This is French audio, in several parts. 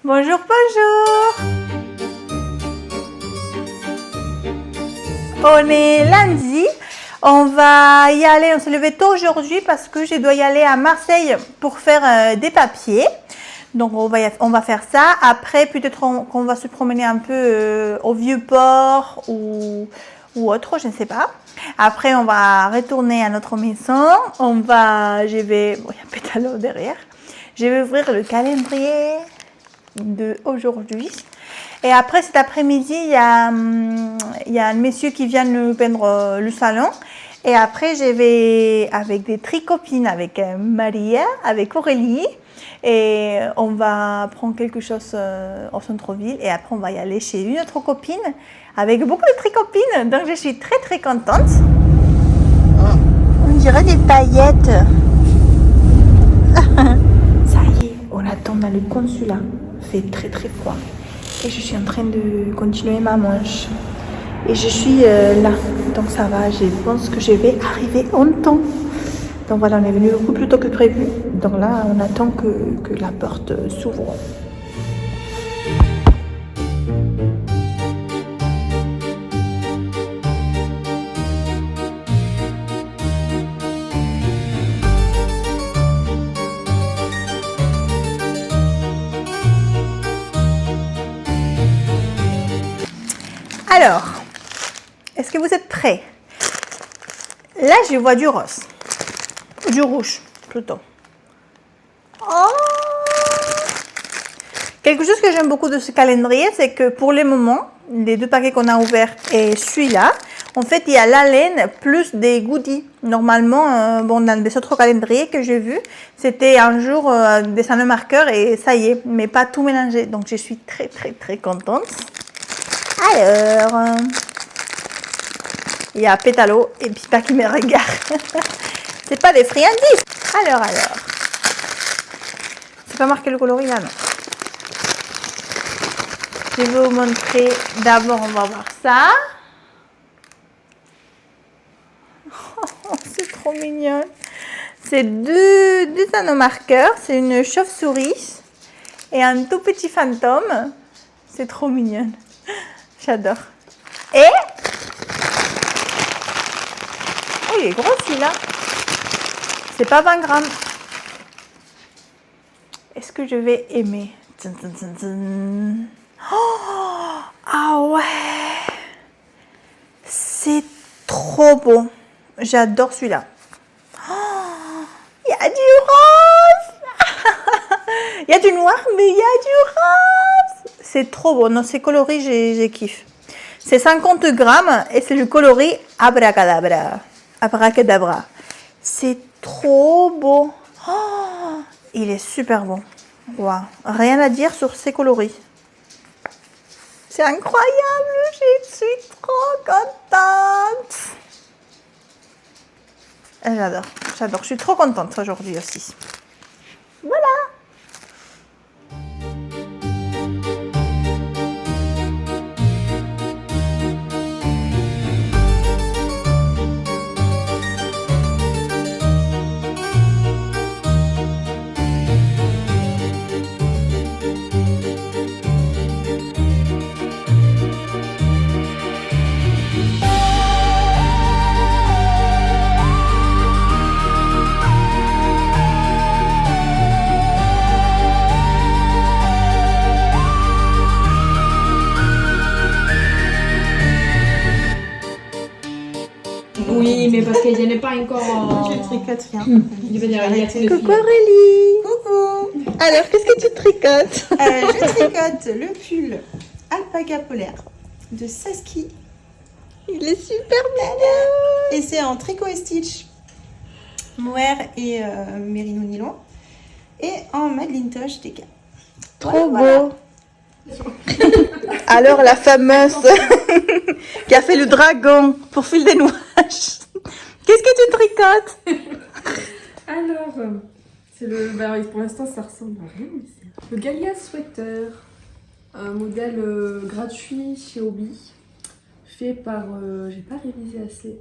Bonjour, bonjour. On est lundi. On va y aller, on s'est levé tôt aujourd'hui parce que je dois y aller à Marseille pour faire des papiers. Donc on va faire ça. Après, peut-être qu'on va se promener un peu au Vieux-Port ou autre, je ne sais pas. Après, on va retourner à notre maison. Bon, il y a Pétalo derrière. Je vais ouvrir le calendrier d'aujourd'hui. Et après, cet après-midi, il y a un monsieur qui vient nous peindre le salon. Et après, je vais avec des tricopines, avec Maria, avec Aurélie. Et on va prendre quelque chose au centre-ville. Et après, on va y aller chez une autre copine avec beaucoup de tricopines. Donc, je suis très, très contente. On dirait des paillettes. Ça y est, on attend dans le consulat. Il fait très, très froid. Et je suis en train de continuer ma manche. Et je suis là, donc ça va, je pense que je vais arriver en temps. Donc voilà, on est venu beaucoup plus tôt que prévu. Donc là, on attend que la porte s'ouvre. Alors, est-ce que vous êtes prêts? Là, je vois du rose. Du rouge, plutôt. Oh! Quelque chose que j'aime beaucoup de ce calendrier, c'est que pour le moment, les deux paquets qu'on a ouverts et celui-là, en fait, il y a la laine plus des goodies. Normalement, dans les autres calendriers que j'ai vus, c'était un jour dessin de marqueur et ça y est, mais pas tout mélangé. Donc, je suis très, très, très contente. Alors, il y a Pétalo et Pipa qui me regarde. C'est pas des friandises. Alors. C'est pas marqué le coloris là, non. Je vais vous montrer. D'abord, on va voir ça. Oh, c'est trop mignon. C'est deux anomarqueurs. C'est une chauve-souris et un tout petit fantôme. C'est trop mignon. J'adore. Et oh, il est gros celui-là. C'est pas 20 grammes. Est-ce que je vais aimer? Oh, ah ouais. C'est trop beau. J'adore celui-là. Oh, il y a du rose. Il y a du noir, mais il y a du rose. C'est trop beau. Non, ces coloris, j'ai kiffe. C'est 50 grammes et c'est le coloris Abracadabra. Abracadabra. C'est trop beau. Oh, il est super beau. Wow. Rien à dire sur ces coloris. C'est incroyable. Je suis trop contente. J'adore. Je suis trop contente aujourd'hui aussi. Voilà. Oui, mais parce qu'il n'y en a pas encore. Je tricote rien. Il va dire, il y a tous les Coucou filles. Aurélie. Coucou. Alors, qu'est-ce que tu tricotes? Je tricote le pull alpaga polaire de Saski. Il est super mignon. Et c'est en tricot et stitch mohair et mérino nylon. Et en Madelinetosh DK. Trop Voilà. beau. Alors, la fameuse qui a fait le dragon pour fil des nuages. Qu'est-ce que tu tricotes? Alors, c'est le. Bah, pour l'instant, ça ressemble à rien, mais c'est le Galia Sweater. Un modèle gratuit chez Obi. Fait par. J'ai pas révisé assez.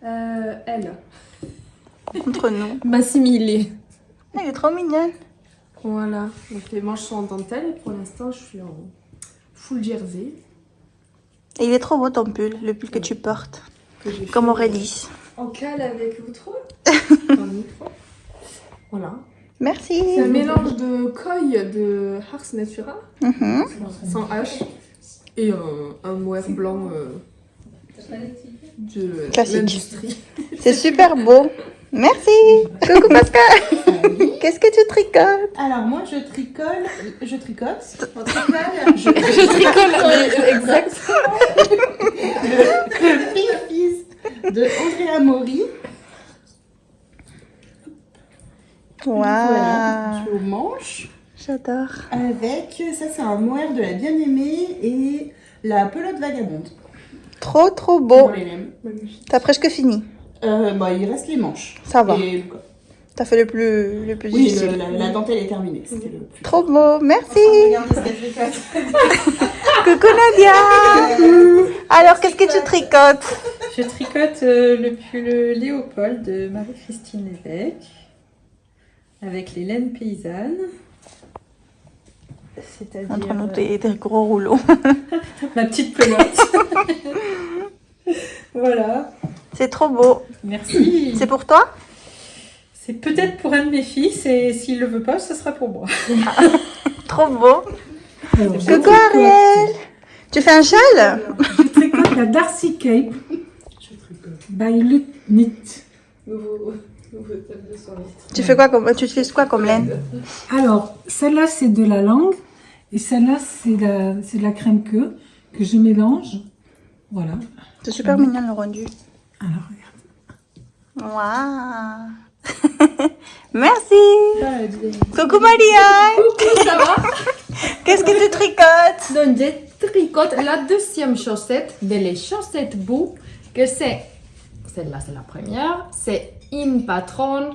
Elle. Entre nous. Massimilé. Elle est trop mignonne. Voilà, donc les manches sont en dentelle et pour l'instant je suis en full jersey. Et il est trop beau ton pull, le pull que tu portes. Que j'ai Comme fait, Aurélie. en cale avec votre dans le micro. Voilà. Merci. C'est un mélange de coille de Ars Natura, Mhm. sans H, et un mohair blanc de Classique. l'industrie. C'est super beau. Merci. Coucou Pascal. Qu'est-ce que tu tricotes? Alors moi je tricote. Je tricole, exactement. Le Pink Fizz de Andrea Mori. Voilà, Waouh. je suis aux manches. J'adore. Avec, ça c'est un mohair de la bien-aimée et la pelote vagabonde. Trop trop On beau. les aime. T'as presque fini. Il reste les manches. Ça va. Et, T'as fait le plus oui, difficile. la dentelle est terminée. C'était le plus. Trop beau. Merci. Regardez ce qu'elle tricote. Coucou Nadia. Alors qu'est-ce que tu tricotes? Je tricote le pull Léopold de Marie-Christine Lévesque avec les laines paysannes. C'est-à-dire Montre-nous tes gros rouleaux. ma petite pelote. Voilà. C'est trop beau. Merci. C'est pour toi? C'est peut-être pour un de mes fils et s'il le veut pas, ce sera pour moi. Trop beau. Alors, Coucou Ariel. Tu fais un châle? je tricote la Darcy Cape by Luke Knit. Nouveau thème de soirée. Tu fais quoi comme, tu utilises quoi comme laine? Alors, celle-là, c'est de la langue et celle-là, c'est de la crème que je mélange. Voilà. C'est super mignon le rendu. Alors, regarde. Waouh. Merci. Coucou Maria. Coucou, ça va? Qu'est-ce que tu tricotes? Donc, je tricote la deuxième chaussette de les chaussettes bout, que c'est, celle-là c'est la première, c'est une patronne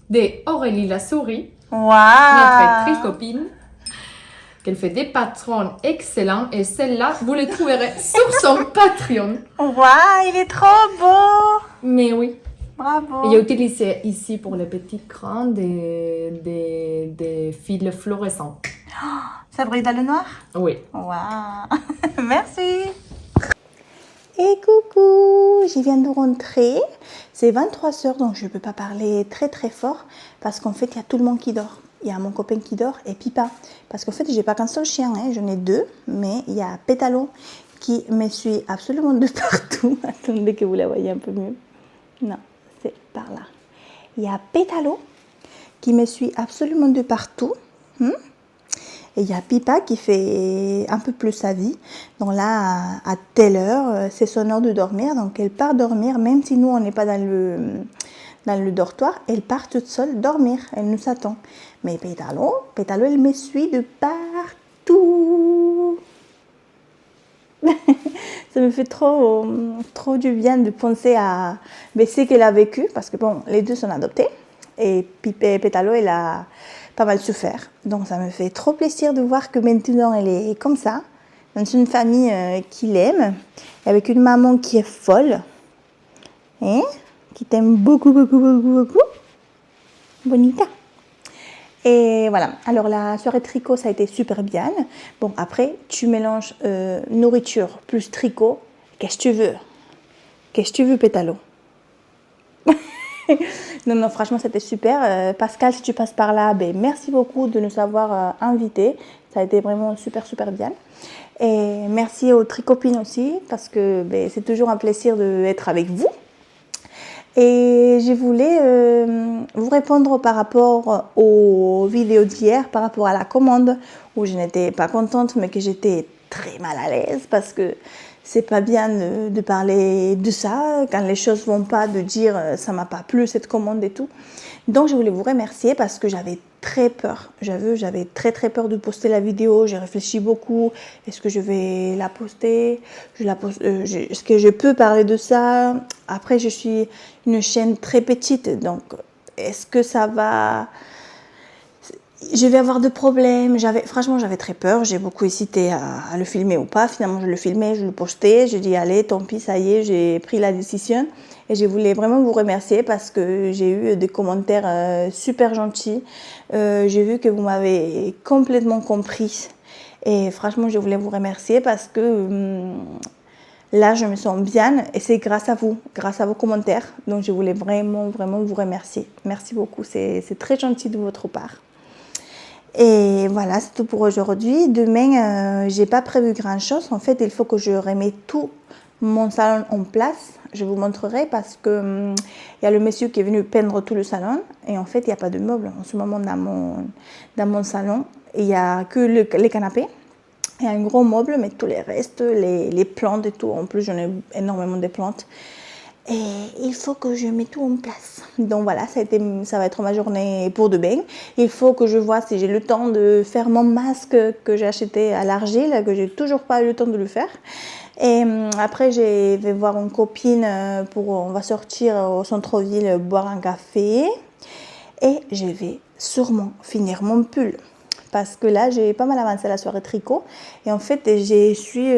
de Aurélie la souris, notre Waouh. tricopine, qu'elle fait des patrons excellents et celle-là, vous les trouverez sur son Patreon. Waouh, il est trop beau. Mais oui, Bravo. et j'ai utilisé ici pour les petits crans des fils fluorescents. Ça brille dans le noir? Oui. Waouh. Merci. Et coucou, je viens de rentrer. C'est 23h, donc je ne peux pas parler très très fort parce qu'en fait, il y a tout le monde qui dort. Il y a mon copain qui dort et Pipa. Parce qu'en fait, j'ai pas qu'un seul chien, hein, j'en ai deux, mais il y a Pétalo qui me suit absolument de partout. Attendez que vous la voyez un peu mieux. Non, c'est par là. Il y a Pétalo qui me suit absolument de partout. Et il y a Pipa qui fait un peu plus sa vie. Donc là, à telle heure, c'est son heure de dormir. Donc elle part dormir, même si nous, on n'est pas dans le dortoir. Elle part toute seule dormir. Elle nous attend. Mais Pétalo, elle me suit de partout. Ça me fait trop du bien de penser à ce qu'elle a vécu. Parce que bon, les deux sont adoptés. Et Pétalo, elle a pas mal souffert. Donc ça me fait trop plaisir de voir que maintenant elle est comme ça, dans une famille qui l'aime, avec une maman qui est folle, hein, qui t'aime beaucoup, beaucoup, beaucoup, beaucoup. Bonita. Et voilà, alors la soirée tricot, ça a été super bien. Bon, après, tu mélanges nourriture plus tricot. Qu'est-ce que tu veux? Qu'est-ce que tu veux, Pétalo? Non, franchement, c'était super. Pascal, si tu passes par là, merci beaucoup de nous avoir invités. Ça a été vraiment super, super bien. Et merci aux tricopines aussi, parce que c'est toujours un plaisir d'être avec vous. Et je voulais vous répondre par rapport aux vidéos d'hier, par rapport à la commande, où je n'étais pas contente, mais que j'étais très mal à l'aise, parce que c'est pas bien de parler de ça, quand les choses vont pas, de dire ça m'a pas plu cette commande et tout. Donc je voulais vous remercier parce que j'avais très peur. J'avais très très peur de poster la vidéo. J'ai réfléchi beaucoup. Est-ce que je vais la poster? Est-ce que je peux parler de ça? Après, je suis une chaîne très petite, donc est-ce que ça va... Je vais avoir de problèmes. Franchement, j'avais très peur. J'ai beaucoup hésité à le filmer ou pas. Finalement, je le filmais, je le postais. Je dis, allez, tant pis, ça y est, j'ai pris la décision. Et je voulais vraiment vous remercier parce que j'ai eu des commentaires super gentils. J'ai vu que vous m'avez complètement compris. Et franchement, je voulais vous remercier parce que là, je me sens bien et c'est grâce à vous, grâce à vos commentaires. Donc, je voulais vraiment vous remercier. Merci beaucoup, c'est très gentil de votre part. Et voilà, c'est tout pour aujourd'hui. Demain, j'ai pas prévu grand-chose. En fait, il faut que je remette tout mon salon en place. Je vous montrerai parce que il y a le monsieur qui est venu peindre tout le salon et en fait, il n'y a pas de meubles en ce moment dans mon salon. Il n'y a que les canapés. Il y a un gros meuble, mais tous les restes, les plantes et tout. En plus, j'en ai énormément de plantes. Et il faut que je mette tout en place. Donc voilà, ça va être ma journée pour demain. Il faut que je vois si j'ai le temps de faire mon masque que j'ai acheté à l'argile, que j'ai toujours pas eu le temps de le faire. Et après, je vais voir une copine on va sortir au centre-ville boire un café. Et je vais sûrement finir mon pull. Parce que là, j'ai pas mal avancé la soirée tricot. Et en fait, je suis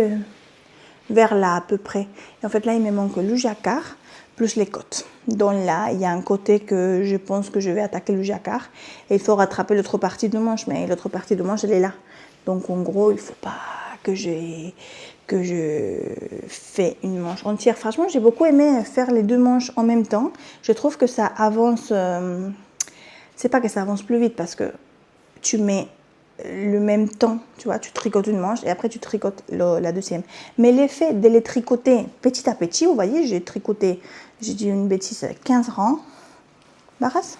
vers là à peu près. Et en fait, là, il me manque le jacquard plus les côtes. Donc là, il y a un côté que je pense que je vais attaquer le jacquard. Et il faut rattraper l'autre partie de manche. Mais l'autre partie de manche, elle est là. Donc en gros, il ne faut pas que je fais une manche entière. Franchement, j'ai beaucoup aimé faire les deux manches en même temps. Je trouve que ça avance... c'est pas que ça avance plus vite parce que tu mets le même temps, tu vois, tu tricotes une manche et après tu tricotes la deuxième. Mais l'effet de les tricoter petit à petit, vous voyez, j'ai tricoté, j'ai dit une bêtise, 15 rangs. Maras,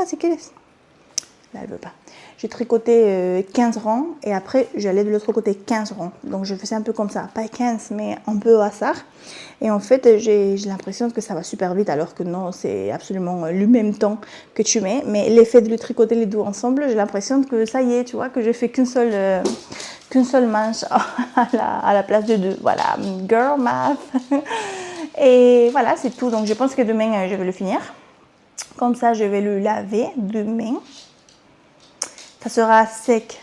c'est quel est? Là, elle veut pas. J'ai tricoté 15 rangs et après j'allais de l'autre côté 15 rangs. Donc je faisais un peu comme ça, pas 15 mais un peu au hasard. Et en fait j'ai l'impression que ça va super vite alors que non, c'est absolument le même temps que tu mets. Mais l'effet de le tricoter les deux ensemble, j'ai l'impression que ça y est, tu vois, que j'ai fait qu'une seule manche à la place de deux. Voilà, girl math. Et voilà, c'est tout. Donc je pense que demain je vais le finir. Comme ça je vais le laver demain. Ça sera sec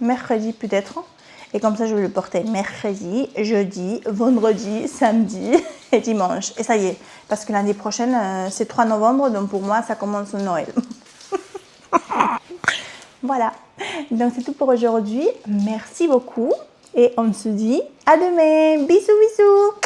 mercredi peut-être. Et comme ça, je vais le porter mercredi, jeudi, vendredi, samedi et dimanche. Et ça y est, parce que l'année prochaine, c'est 3 novembre, donc pour moi, ça commence Noël. Voilà, donc c'est tout pour aujourd'hui. Merci beaucoup et on se dit à demain. Bisous, bisous.